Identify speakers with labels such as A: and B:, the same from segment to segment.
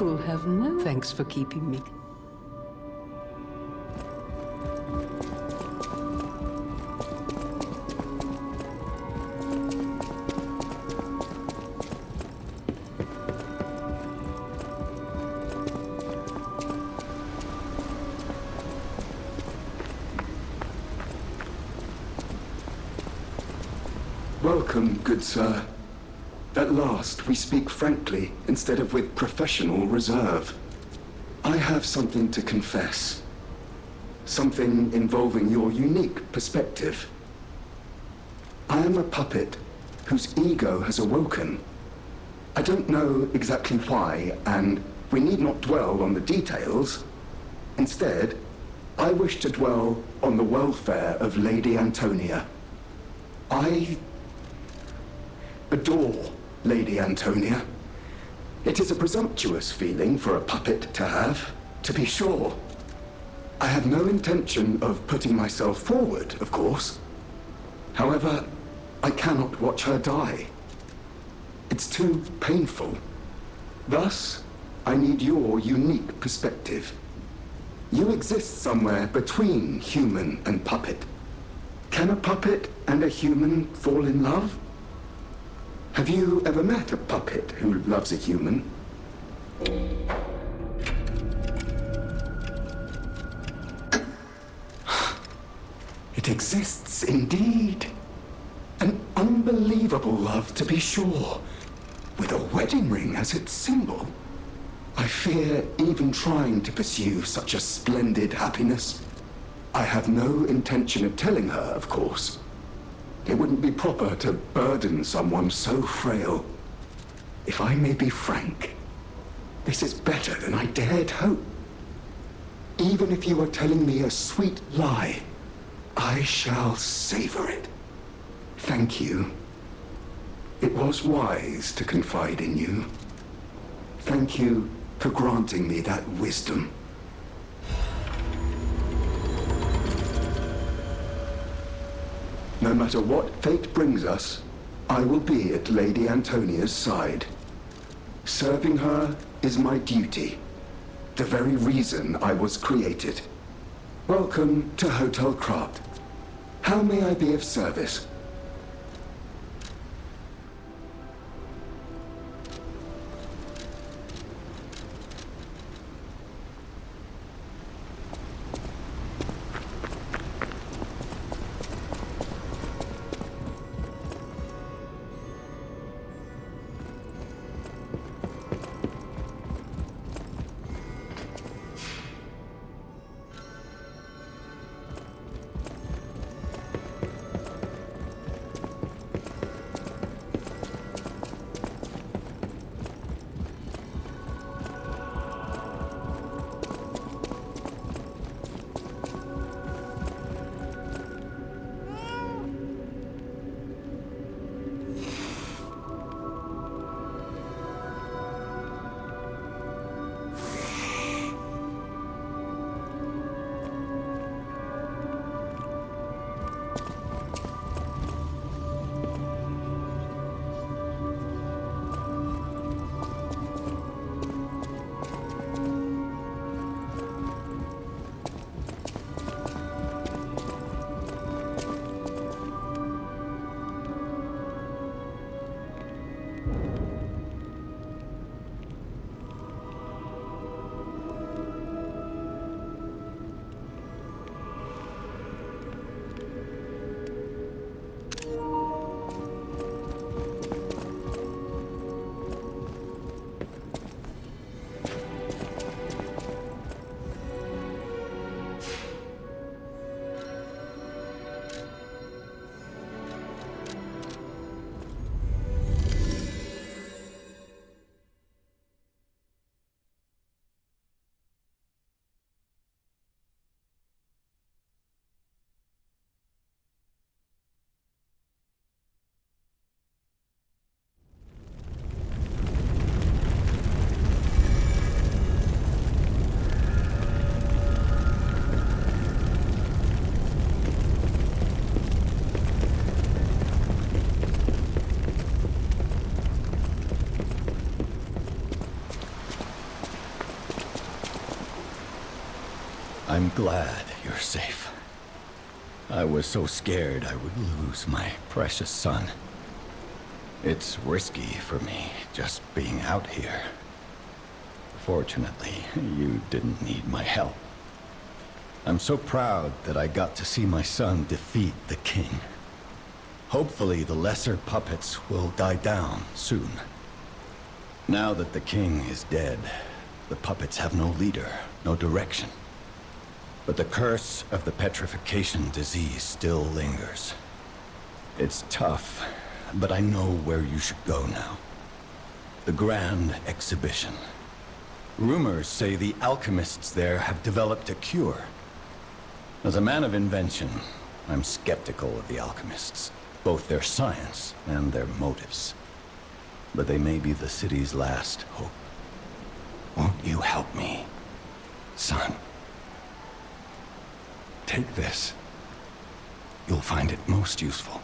A: people have no thanks for keeping me.
B: Welcome, good sir. At last, we speak frankly instead of with professional reserve. I have something to confess. Something involving your unique perspective. I am a puppet whose ego has awoken. I don't know exactly why, and we need not dwell on the details. Instead, I wish to dwell on the welfare of Lady Antonia. I adore Lady Antonia. It is a presumptuous feeling for a puppet to have, to be sure. I have no intention of putting myself forward, of course. However, I cannot watch her die. It's too painful. Thus, I need your unique perspective. You exist somewhere between human and puppet. Can a puppet and a human fall in love? Have you ever met a puppet who loves a human? It exists indeed. An unbelievable love, to be sure, with a wedding ring as its symbol. I fear even trying to pursue such a splendid happiness. I have no intention of telling her, of course. It wouldn't be proper to burden someone so frail. If I may be frank, this is better than I dared hope. Even if you are telling me a sweet lie, I shall savor it. Thank you. It was wise to confide in you. Thank you for granting me that wisdom. No matter what fate brings us, I will be at Lady Antonia's side. Serving her is my duty, the very reason I was created. Welcome to Hotel Krat. How may I be of service?
C: I'm glad you're safe. I was so scared I would lose my precious son. It's risky for me, just being out here. Fortunately, you didn't need my help. I'm so proud that I got to see my son defeat the king. Hopefully the lesser puppets will die down soon. Now that the king is dead, the puppets have no leader, no direction. But the curse of the petrification disease still lingers. It's tough, but I know where you should go now. The Grand Exhibition. Rumors say the alchemists there have developed a cure. As a man of invention, I'm skeptical of the alchemists, both their science and their motives. But they may be the city's last hope. Won't you help me, son? Take this. You'll find it most useful.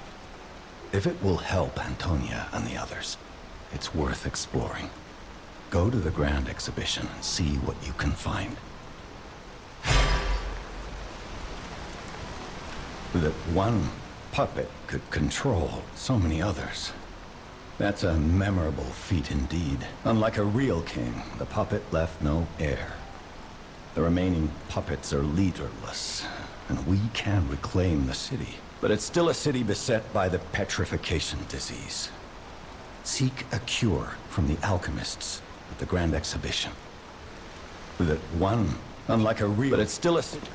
C: If it will help Antonia and the others, it's worth exploring. Go to the Grand Exhibition and see what you can find. That one puppet could control so many others. That's a memorable feat indeed. Unlike a real king, the puppet left no heir. The remaining puppets are leaderless, and we can reclaim the city. But it's still a city beset by the petrification disease. Seek a cure from the alchemists at the Grand Exhibition. That one, unlike a real... But it's still a city...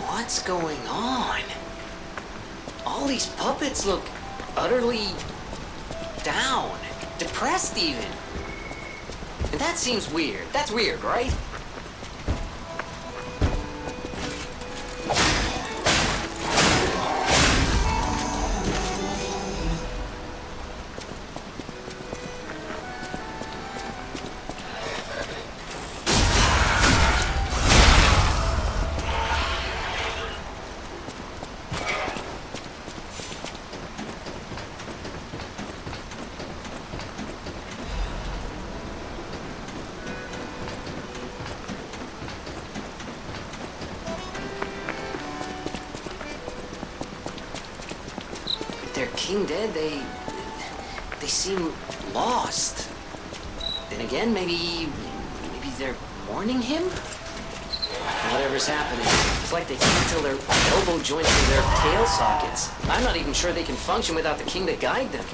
D: What's going on? All these puppets look utterly down, depressed even. And that seems weird. That's weird, right? Their king dead, they seem lost. Then again, maybe they're mourning him? Whatever's happening, it's like they can't tell their elbow joints from their tail sockets. I'm not even sure they can function without the king to guide them.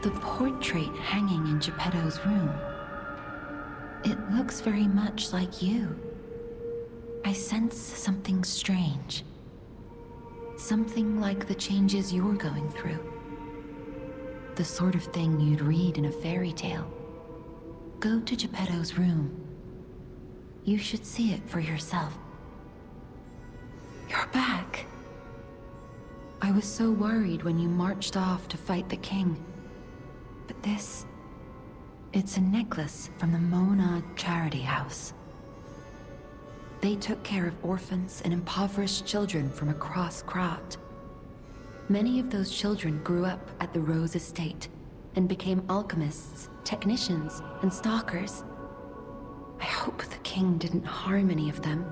E: The portrait hanging in Geppetto's room. It looks very much like you. I sense something strange. Something like the changes you're going through. The sort of thing you'd read in a fairy tale. Go to Geppetto's room. You should see it for yourself. You're back. I was so worried when you marched off to fight the king. But this... it's a necklace from the Mona Charity House. They took care of orphans and impoverished children from across Krat. Many of those children grew up at the Rose Estate and became alchemists, technicians, and stalkers. I hope the king didn't harm any of them.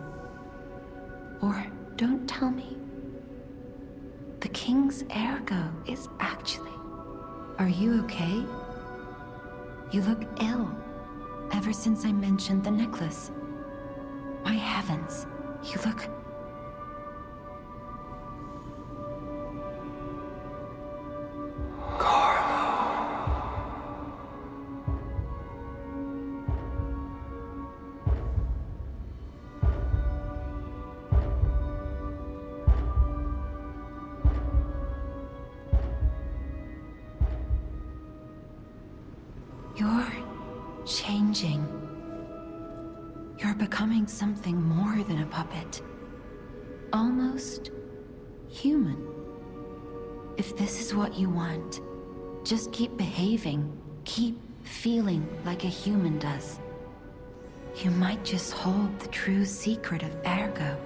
E: Or don't tell me. The king's ergo is actually... Are you okay? You look ill, ever since I mentioned the necklace. My heavens, you look... You're changing. You're becoming something more than a puppet. Almost human. If this is what you want, just keep behaving. Keep feeling like a human does. You might just hold the true secret of Ergo.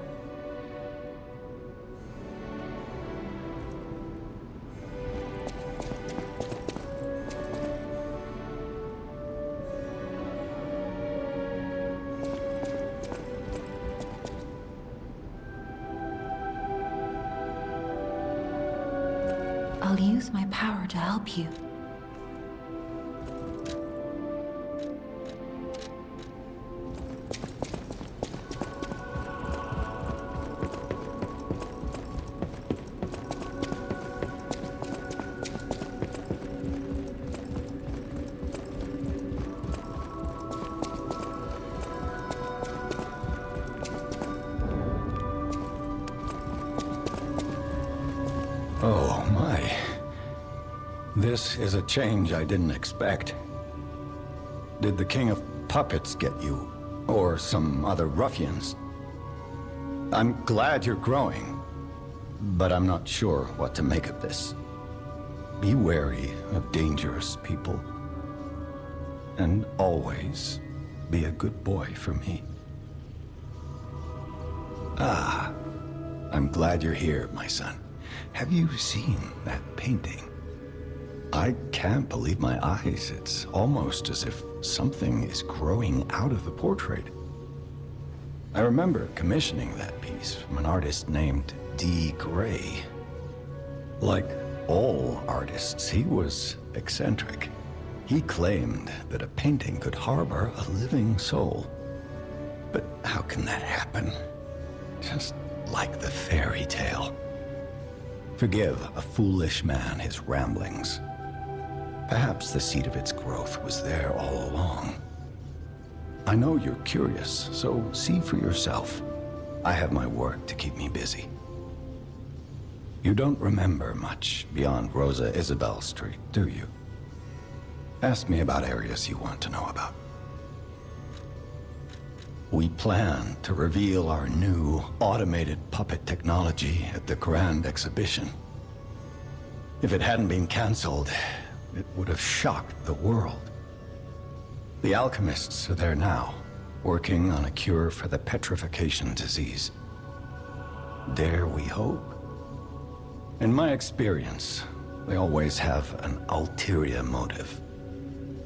E: I'll use my power to help you.
C: Oh, my. This is a change I didn't expect. Did the King of Puppets get you? Or some other ruffians? I'm glad you're growing, but I'm not sure what to make of this. Be wary of dangerous people. And always be a good boy for me. Ah, I'm glad you're here, my son. Have you seen that painting? I can't believe my eyes. It's almost as if something is growing out of the portrait. I remember commissioning that piece from an artist named D. Gray. Like all artists, he was eccentric. He claimed that a painting could harbor a living soul. But how can that happen? Just like the fairy tale. Forgive a foolish man his ramblings. Perhaps the seed of its growth was there all along. I know you're curious, so see for yourself. I have my work to keep me busy. You don't remember much beyond Rosa Isabelle Street, do you? Ask me about areas you want to know about. We plan to reveal our new automated puppet technology at the Grand Exhibition. If it hadn't been cancelled, it would have shocked the world. The alchemists are there now, working on a cure for the petrification disease. Dare we hope? In my experience, they always have an ulterior motive.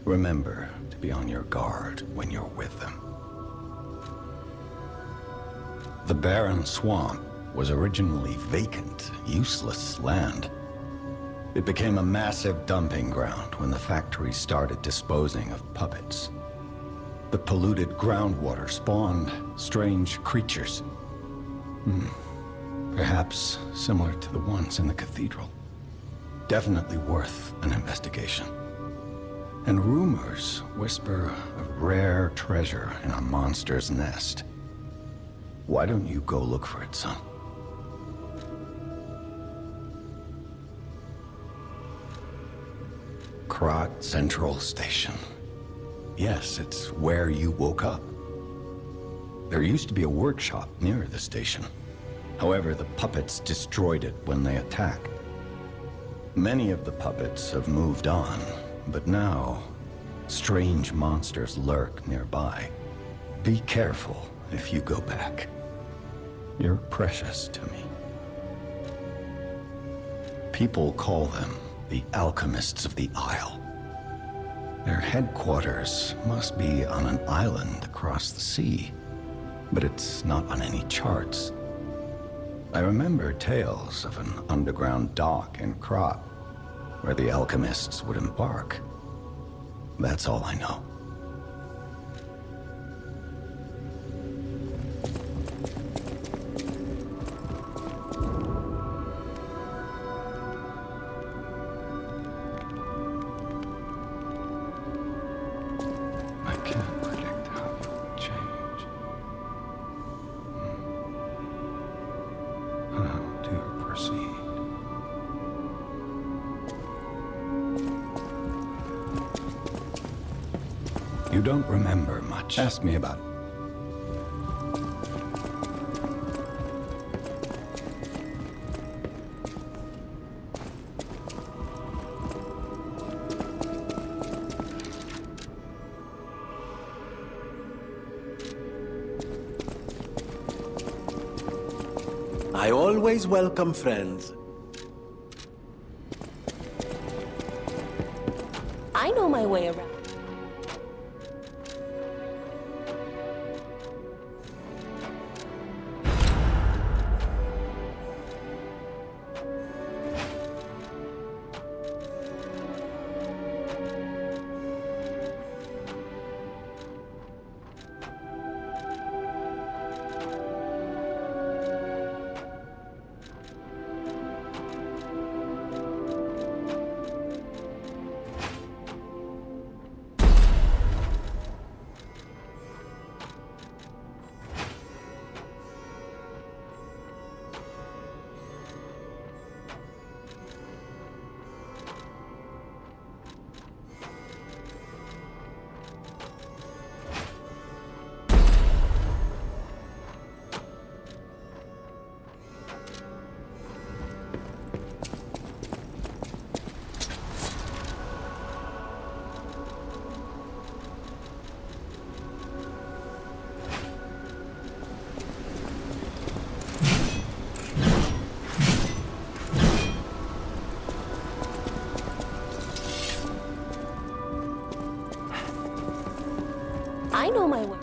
C: Remember to be on your guard when you're with them. The barren swamp was originally vacant, useless land. It became a massive dumping ground when the factory started disposing of puppets. The polluted groundwater spawned strange creatures. Perhaps similar to the ones in the cathedral. Definitely worth an investigation. And rumors whisper of rare treasure in a monster's nest. Why don't you go look for it, son? Krat Central Station. Yes, it's where you woke up. There used to be a workshop near the station. However, the puppets destroyed it when they attacked. Many of the puppets have moved on, but now, strange monsters lurk nearby. Be careful if you go back. You're precious to me. People call them the Alchemists of the Isle. Their headquarters must be on an island across the sea, but it's not on any charts. I remember tales of an underground dock in Krat, where the alchemists would embark. That's all I know. I can't predict how you'll change. How to proceed? You don't remember much. Ask me about it.
F: I always welcome friends.
G: I know my way around. I know my way.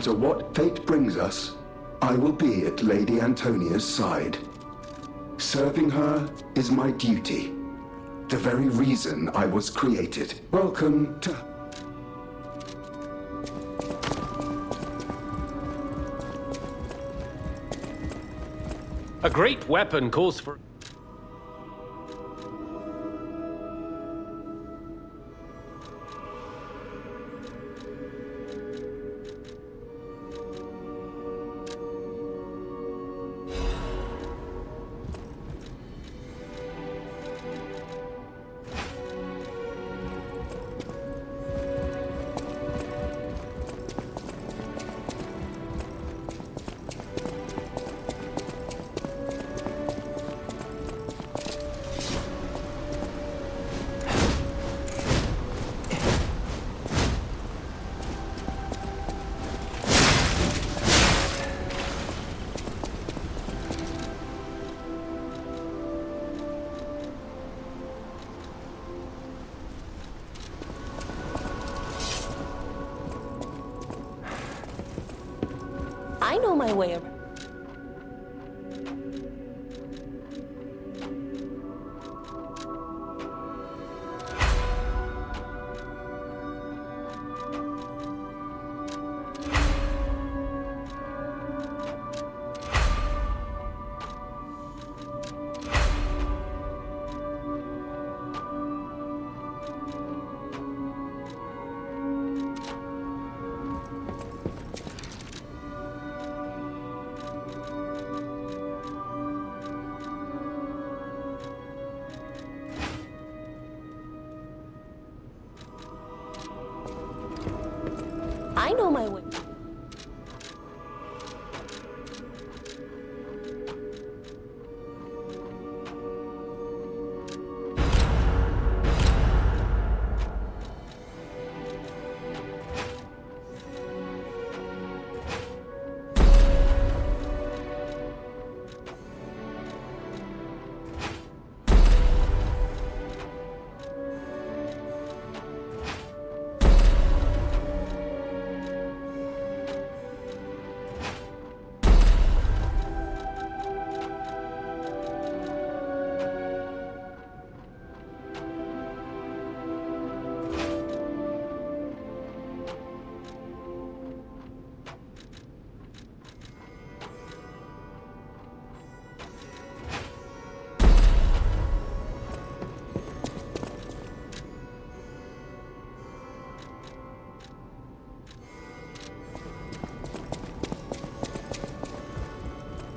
B: matter what fate brings us, I will be at Lady Antonia's side. Serving her is my duty. The very reason I was created. Welcome to...
H: A great weapon calls for...
G: I know my way around. I know my way.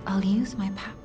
E: I'll use my power.